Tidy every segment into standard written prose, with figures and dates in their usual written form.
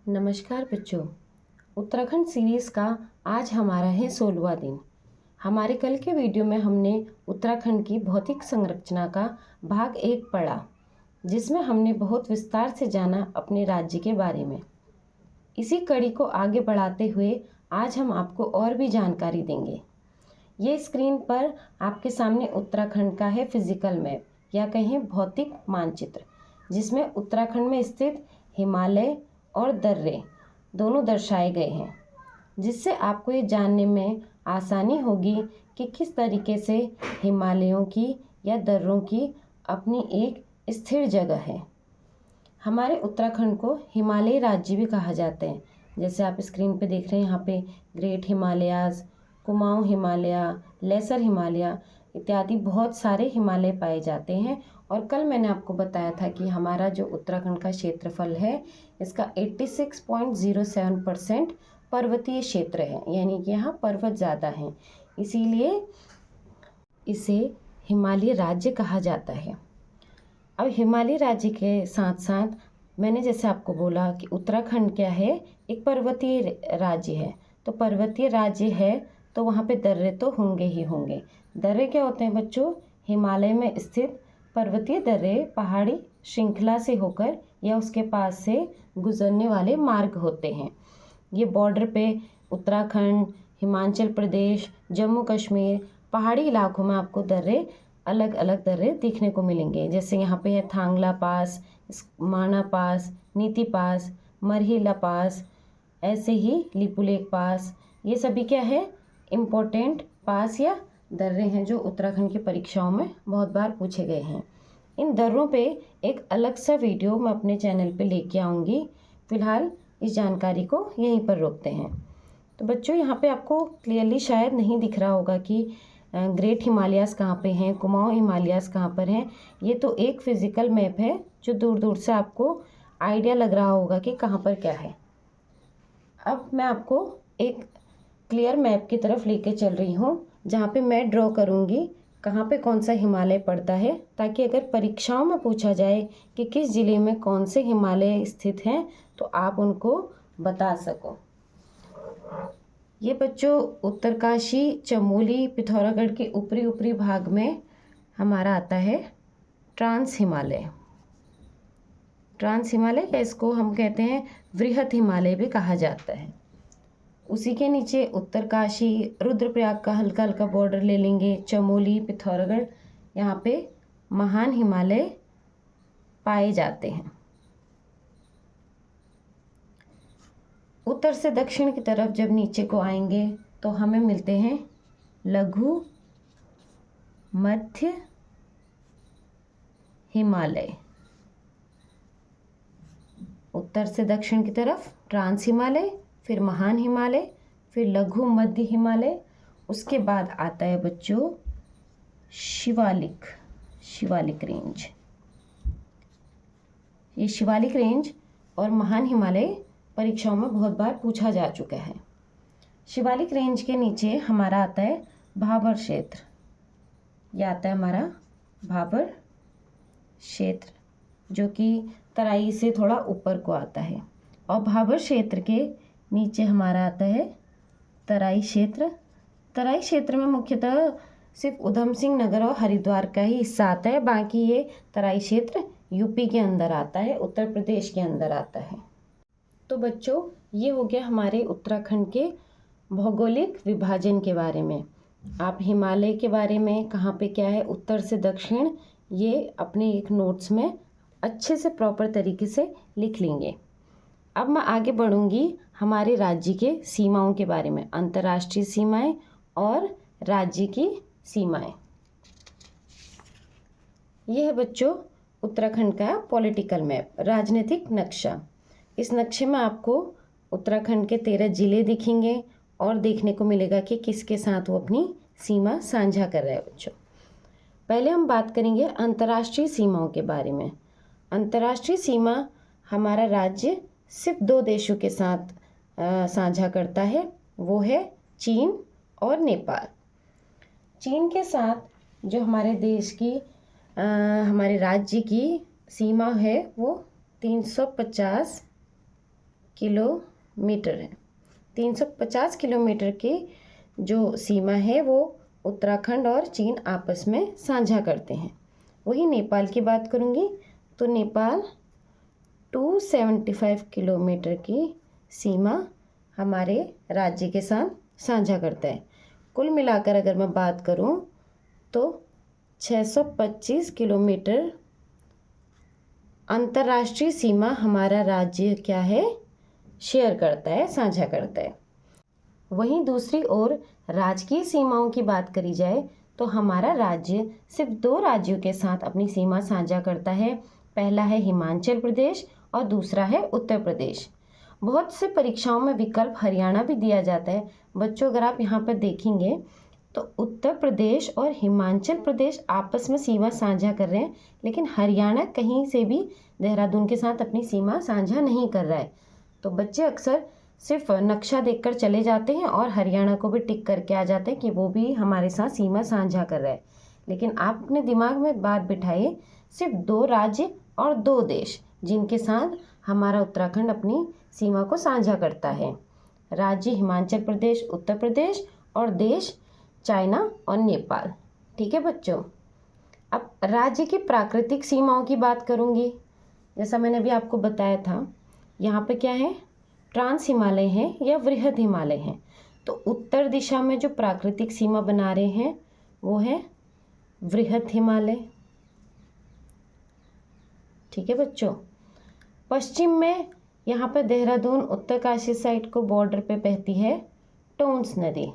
नमस्कार बच्चों। उत्तराखंड सीरीज़ का आज हमारा है 16वां दिन। हमारे कल के वीडियो में हमने उत्तराखंड की भौतिक संरचना का भाग 1 पढ़ा, जिसमें हमने बहुत विस्तार से जाना अपने राज्य के बारे में। इसी कड़ी को आगे बढ़ाते हुए आज हम आपको और भी जानकारी देंगे। ये स्क्रीन पर आपके सामने उत्तराखंड का है फिजिकल मैप या कहें भौतिक मानचित्र, जिसमें उत्तराखंड में स्थित हिमालय और दर्रे दोनों दर्शाए गए हैं, जिससे आपको ये जानने में आसानी होगी कि किस तरीके से हिमालयों की या दर्रों की अपनी एक स्थिर जगह है। हमारे उत्तराखंड को हिमालयी राज्य भी कहा जाता है। जैसे आप स्क्रीन पे देख रहे हैं, यहाँ पे ग्रेट हिमालयाज़, कुमाऊं हिमालय, लेसर हिमालय इत्यादि बहुत सारे हिमालय पाए जाते हैं। और कल मैंने आपको बताया था कि हमारा जो उत्तराखंड का क्षेत्रफल है, इसका 86.07% पर्वतीय क्षेत्र है, यानी कि यहाँ पर्वत ज़्यादा हैं, इसीलिए इसे हिमालय राज्य कहा जाता है। अब हिमालय राज्य के साथ साथ मैंने जैसे आपको बोला कि उत्तराखंड क्या है, एक पर्वतीय राज्य है। तो पर्वतीय राज्य है तो वहाँ पे दर्रे तो होंगे ही होंगे। दर्रे क्या होते हैं बच्चों? हिमालय में स्थित पर्वतीय दर्रे पहाड़ी श्रृंखला से होकर या उसके पास से गुजरने वाले मार्ग होते हैं। ये बॉर्डर पे उत्तराखंड, हिमाचल प्रदेश, जम्मू कश्मीर पहाड़ी इलाकों में आपको दर्रे अलग अलग दर्रे देखने को मिलेंगे। जैसे यहाँ पे है थांगला पास, माना पास, नीति पास, मरहिला पास, ऐसे ही लिपुलेख पास। ये सभी क्या है? इम्पोर्टेंट पास या दर्रे हैं जो उत्तराखंड की परीक्षाओं में बहुत बार पूछे गए हैं। इन दर्रों पे एक अलग सा वीडियो मैं अपने चैनल पे लेके आऊँगी। फ़िलहाल इस जानकारी को यहीं पर रोकते हैं। तो बच्चों, यहाँ पे आपको क्लियरली शायद नहीं दिख रहा होगा कि ग्रेट हिमालयाज़ कहाँ पे हैं, कुमाऊं हिमालयाज़ कहाँ पर हैं। ये तो एक फिज़िकल मैप है जो दूर दूर से आपको आइडिया लग रहा होगा कि कहाँ पर क्या है। अब मैं आपको एक क्लियर मैप की तरफ लेके चल रही हूँ, जहाँ पे मैं ड्रॉ करूँगी कहाँ पे कौन सा हिमालय पड़ता है, ताकि अगर परीक्षाओं में पूछा जाए कि किस ज़िले में कौन से हिमालय स्थित हैं तो आप उनको बता सको। ये बच्चों उत्तरकाशी, चमोली, पिथौरागढ़ के ऊपरी भाग में हमारा आता है ट्रांस हिमालय। ट्रांस हिमालय या इसको हम कहते हैं वृहत हिमालय भी कहा जाता है। उसी के नीचे उत्तरकाशी, रुद्रप्रयाग का हल्का हल्का बॉर्डर ले लेंगे, चमोली, पिथौरागढ़, यहाँ पे महान हिमालय पाए जाते हैं। उत्तर से दक्षिण की तरफ जब नीचे को आएंगे तो हमें मिलते हैं लघु मध्य हिमालय। उत्तर से दक्षिण की तरफ ट्रांस हिमालय, फिर महान हिमालय, फिर लघु मध्य हिमालय। उसके बाद आता है बच्चों शिवालिक रेंज। ये शिवालिक रेंज और महान हिमालय परीक्षाओं में बहुत बार पूछा जा चुका है। शिवालिक रेंज के नीचे हमारा आता है भाबर क्षेत्र। यह आता है हमारा भाबर क्षेत्र, जो कि तराई से थोड़ा ऊपर को आता है। और भाबर क्षेत्र के नीचे हमारा आता है तराई क्षेत्र। तराई क्षेत्र में मुख्यतः सिर्फ उधम सिंह नगर और हरिद्वार का ही हिस्सा आता है। बाकी ये तराई क्षेत्र यूपी के अंदर आता है, उत्तर प्रदेश के अंदर आता है। तो बच्चों, ये हो गया हमारे उत्तराखंड के भौगोलिक विभाजन के बारे में। आप हिमालय के बारे में, कहाँ पे क्या है, उत्तर से दक्षिण, ये अपने एक नोट्स में अच्छे से प्रॉपर तरीके से लिख लेंगे। अब मैं आगे बढ़ूंगी हमारे राज्य के सीमाओं के बारे में, अंतर्राष्ट्रीय सीमाएं और राज्य की सीमाएं। यह है बच्चों उत्तराखंड का पॉलिटिकल मैप, राजनीतिक नक्शा। इस नक्शे में आपको उत्तराखंड के 13 जिले दिखेंगे और देखने को मिलेगा कि किसके साथ वो अपनी सीमा साझा कर रहा है बच्चों। पहले हम बात करेंगे अंतर्राष्ट्रीय सीमाओं के बारे में। अंतर्राष्ट्रीय सीमा हमारा राज्य सिर्फ 2 देशों के साथ साझा करता है, वो है चीन और नेपाल। चीन के साथ जो हमारे देश की हमारे राज्य की सीमा है वो 350 किलोमीटर है। 350 किलोमीटर की जो सीमा है वो उत्तराखंड और चीन आपस में साझा करते हैं। वही नेपाल की बात करूँगी तो नेपाल 275 किलोमीटर की सीमा हमारे राज्य के साथ साझा करता है। कुल मिलाकर अगर मैं बात करूं तो 625 किलोमीटर अंतर्राष्ट्रीय सीमा हमारा राज्य क्या है, शेयर करता है, साझा करता है। वहीं दूसरी ओर राजकीय सीमाओं की बात करी जाए तो हमारा राज्य सिर्फ 2 राज्यों के साथ अपनी सीमा साझा करता है। पहला है हिमाचल प्रदेश और दूसरा है उत्तर प्रदेश। बहुत से परीक्षाओं में विकल्प हरियाणा भी दिया जाता है। बच्चों अगर आप यहाँ पर देखेंगे तो उत्तर प्रदेश और हिमाचल प्रदेश आपस में सीमा साझा कर रहे हैं, लेकिन हरियाणा कहीं से भी देहरादून के साथ अपनी सीमा साझा नहीं कर रहा है। तो बच्चे अक्सर सिर्फ नक्शा देखकर चले जाते हैं और हरियाणा को भी टिक करके आ जाते हैं कि वो भी हमारे साथ सीमा साझा कर रहा है। लेकिन आप अपने दिमाग में बात बिठाइए, सिर्फ 2 राज्य और 2 देश जिनके साथ हमारा उत्तराखंड अपनी सीमा को साझा करता है। राज्य हिमाचल प्रदेश, उत्तर प्रदेश और देश चाइना और नेपाल। ठीक है बच्चों। अब राज्य की प्राकृतिक सीमाओं की बात करूँगी। जैसा मैंने अभी आपको बताया था, यहाँ पे क्या है, ट्रांस हिमालय हैं या वृहद हिमालय हैं। तो उत्तर दिशा में जो प्राकृतिक सीमा बना रहे हैं वो है वृहद हिमालय। ठीक है बच्चों। पश्चिम में यहाँ पर देहरादून उत्तरकाशी साइड को बॉर्डर पे बहती है टोंस नदी।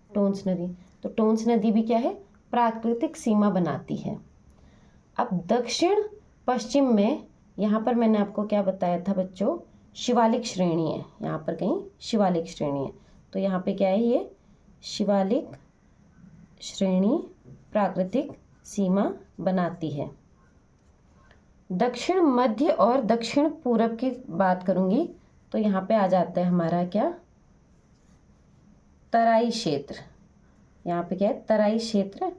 टोंस नदी, तो टोंस नदी भी क्या है, प्राकृतिक सीमा बनाती है। अब दक्षिण पश्चिम में यहाँ पर मैंने आपको क्या बताया था बच्चों, शिवालिक श्रेणी है। यहाँ पर कहीं शिवालिक श्रेणी है, तो यहाँ पे क्या है, ये शिवालिक श्रेणी प्राकृतिक सीमा बनाती है। दक्षिण मध्य और दक्षिण पूरब की बात करूँगी तो यहाँ पे आ जाता है हमारा क्या, तराई क्षेत्र। यहाँ पे क्या है, तराई क्षेत्र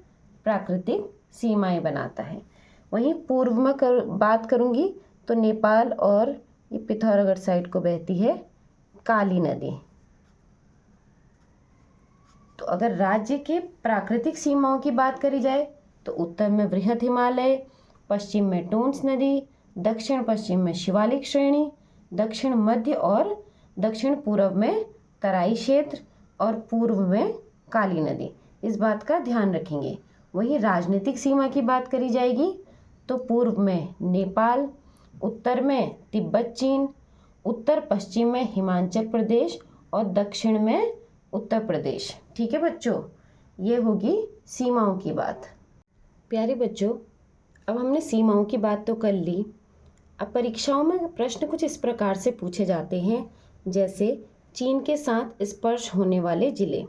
प्राकृतिक सीमाएं बनाता है। वहीं पूर्व में बात करूँगी तो नेपाल और ये पिथौरागढ़ साइड को बहती है काली नदी। तो अगर राज्य के प्राकृतिक सीमाओं की बात करी जाए तो उत्तर में वृहद हिमालय, पश्चिम में टोंस नदी, दक्षिण पश्चिम में शिवालिक श्रेणी, दक्षिण मध्य और दक्षिण पूर्व में तराई क्षेत्र और पूर्व में काली नदी। इस बात का ध्यान रखेंगे। वहीं राजनीतिक सीमा की बात करी जाएगी तो पूर्व में नेपाल, उत्तर में तिब्बत चीन, उत्तर पश्चिम में हिमाचल प्रदेश और दक्षिण में उत्तर प्रदेश। ठीक है बच्चों, ये होगी सीमाओं की बात। प्यारे बच्चों, अब हमने सीमाओं की बात तो कर ली। अब परीक्षाओं में प्रश्न कुछ इस प्रकार से पूछे जाते हैं, जैसे चीन के साथ स्पर्श होने वाले जिले।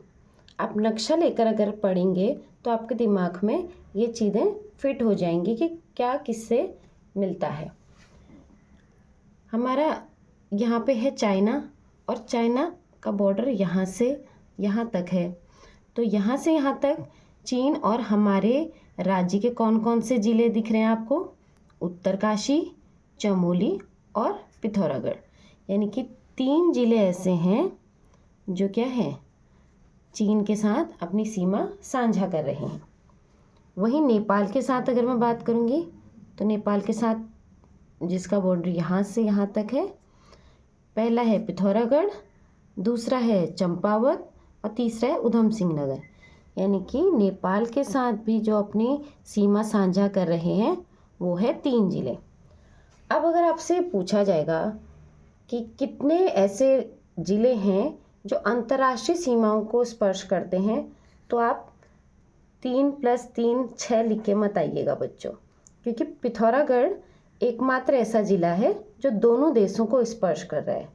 आप नक्शा लेकर अगर पढ़ेंगे तो आपके दिमाग में ये चीज़ें फिट हो जाएंगी कि क्या किससे मिलता है। हमारा यहाँ पे है चाइना, और चाइना का बॉर्डर यहाँ से यहाँ तक है। तो यहाँ से यहाँ तक चीन और हमारे राज्य के कौन कौन से ज़िले दिख रहे हैं आपको, उत्तरकाशी, चमोली और पिथौरागढ़। यानी कि 3 ज़िले ऐसे हैं जो क्या है, चीन के साथ अपनी सीमा साझा कर रहे हैं। वहीं नेपाल के साथ अगर मैं बात करूँगी तो नेपाल के साथ जिसका बॉर्डर यहाँ से यहाँ तक है, पहला है पिथौरागढ़, दूसरा है चंपावत और तीसरा है उधम सिंह नगर। यानी कि नेपाल के साथ भी जो अपनी सीमा साझा कर रहे हैं वो है 3 ज़िले। अब अगर आपसे पूछा जाएगा कि कितने ऐसे ज़िले हैं जो अंतर्राष्ट्रीय सीमाओं को स्पर्श करते हैं, तो आप 3 + 3 6 लिख के मत आइएगा बच्चों, क्योंकि पिथौरागढ़ एकमात्र ऐसा ज़िला है जो दोनों देशों को स्पर्श कर रहा है।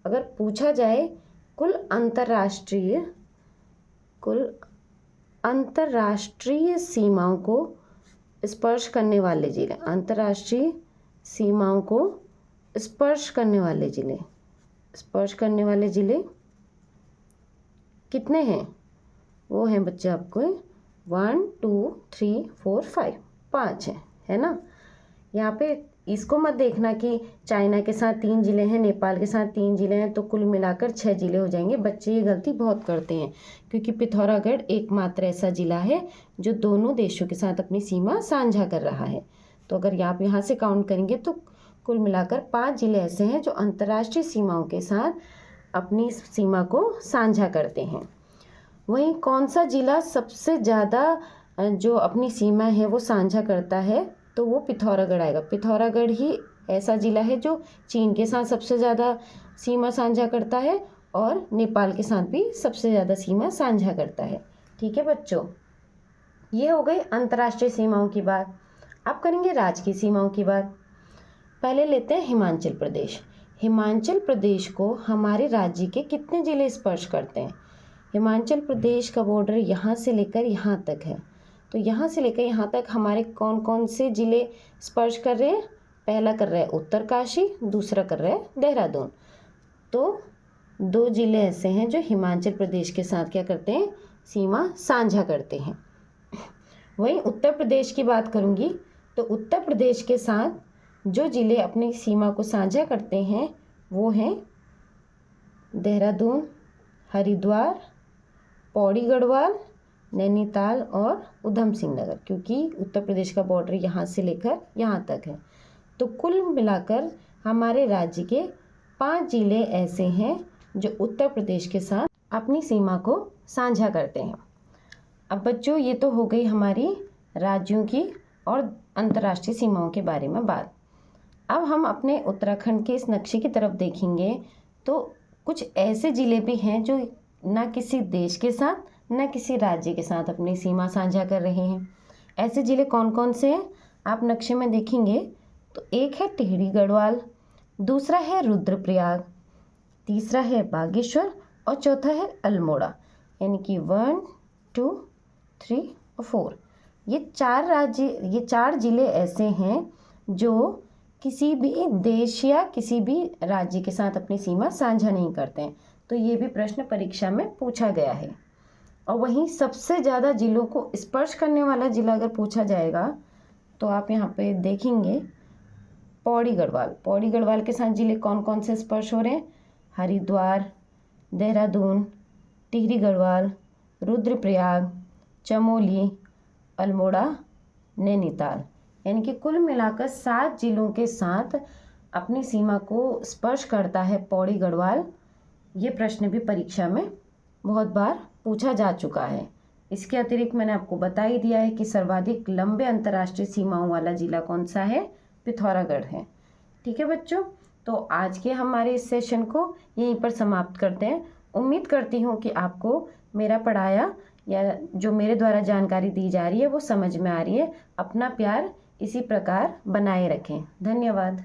अगर पूछा जाए कुल अंतर्राष्ट्रीय सीमाओं को स्पर्श करने वाले ज़िले, अंतर्राष्ट्रीय सीमाओं को स्पर्श करने वाले ज़िले कितने हैं, वो हैं बच्चे आपको 1 2 3 4 5 5 है ना। यहाँ पे इसको मत देखना कि चाइना के साथ 3 ज़िले हैं, नेपाल के साथ 3 ज़िले हैं तो कुल मिलाकर 6 ज़िले हो जाएंगे। बच्चे ये गलती बहुत करते हैं, क्योंकि पिथौरागढ़ एकमात्र ऐसा ज़िला है जो दोनों देशों के साथ अपनी सीमा साझा कर रहा है। तो अगर आप यहाँ से काउंट करेंगे तो कुल मिलाकर 5 ज़िले ऐसे हैं जो अंतर्राष्ट्रीय सीमाओं के साथ अपनी सीमा को साझा करते हैं। वहीं कौन सा ज़िला सबसे ज़्यादा जो अपनी सीमा है वो साझा करता है, तो वो पिथौरागढ़ आएगा। पिथौरागढ़ ही ऐसा ज़िला है जो चीन के साथ सबसे ज़्यादा सीमा साझा करता है और नेपाल के साथ भी सबसे ज़्यादा सीमा साझा करता है। ठीक है बच्चों, ये हो गई अंतर्राष्ट्रीय सीमाओं की बात। अब करेंगे राज्य की सीमाओं की बात। पहले लेते हैं हिमाचल प्रदेश। हिमाचल प्रदेश को हमारे राज्य के कितने ज़िले स्पर्श करते हैं? हिमाचल प्रदेश का बॉर्डर यहाँ से लेकर यहाँ तक है, तो यहाँ से लेकर यहाँ तक हमारे कौन कौन से ज़िले स्पर्श कर रहे हैं? पहला कर रहा है उत्तरकाशी, दूसरा कर रहा है देहरादून। तो 2 ज़िले ऐसे हैं जो हिमाचल प्रदेश के साथ क्या करते हैं? सीमा साझा करते हैं। वहीं उत्तर प्रदेश की बात करूँगी तो उत्तर प्रदेश के साथ जो ज़िले अपनी सीमा को साझा करते हैं वो हैं देहरादून, हरिद्वार, पौड़ी गढ़वाल, नैनीताल और उधम सिंह नगर, क्योंकि उत्तर प्रदेश का बॉर्डर यहाँ से लेकर यहाँ तक है। तो कुल मिलाकर हमारे राज्य के 5 ज़िले ऐसे हैं जो उत्तर प्रदेश के साथ अपनी सीमा को साझा करते हैं। अब बच्चों, ये तो हो गई हमारी राज्यों की और अंतर्राष्ट्रीय सीमाओं के बारे में बात। अब हम अपने उत्तराखंड के इस नक्शे की तरफ देखेंगे तो कुछ ऐसे ज़िले भी हैं जो ना किसी देश के साथ न किसी राज्य के साथ अपनी सीमा साझा कर रहे हैं। ऐसे ज़िले कौन कौन से हैं आप नक्शे में देखेंगे तो एक है टिहरी गढ़वाल, दूसरा है रुद्रप्रयाग, तीसरा है बागेश्वर और चौथा है अल्मोड़ा। यानी कि 1, 2, 3 और 4 ये 4 ज़िले ऐसे हैं जो किसी भी देश या किसी भी राज्य के साथ अपनी सीमा साझा नहीं करते हैं। तो ये भी प्रश्न परीक्षा में पूछा गया है। और वहीं सबसे ज़्यादा ज़िलों को स्पर्श करने वाला ज़िला अगर पूछा जाएगा तो आप यहाँ पे देखेंगे पौड़ी गढ़वाल। पौड़ी गढ़वाल के साथ ज़िले कौन कौन से स्पर्श हो रहे हैं? हरिद्वार, देहरादून, टिहरी गढ़वाल, रुद्रप्रयाग, चमोली, अल्मोड़ा, नैनीताल। यानी कि कुल मिलाकर 7 ज़िलों के साथ अपनी सीमा को स्पर्श करता है पौड़ी गढ़वाल। ये प्रश्न भी परीक्षा में बहुत बार पूछा जा चुका है। इसके अतिरिक्त मैंने आपको बता ही दिया है कि सर्वाधिक लंबे अंतर्राष्ट्रीय सीमाओं वाला ज़िला कौन सा है? पिथौरागढ़ है। ठीक है बच्चों, तो आज के हमारे इस सेशन को यहीं पर समाप्त करते हैं। उम्मीद करती हूँ कि आपको मेरा पढ़ाया या जो मेरे द्वारा जानकारी दी जा रही है वो समझ में आ रही है। अपना प्यार इसी प्रकार बनाए रखें। धन्यवाद।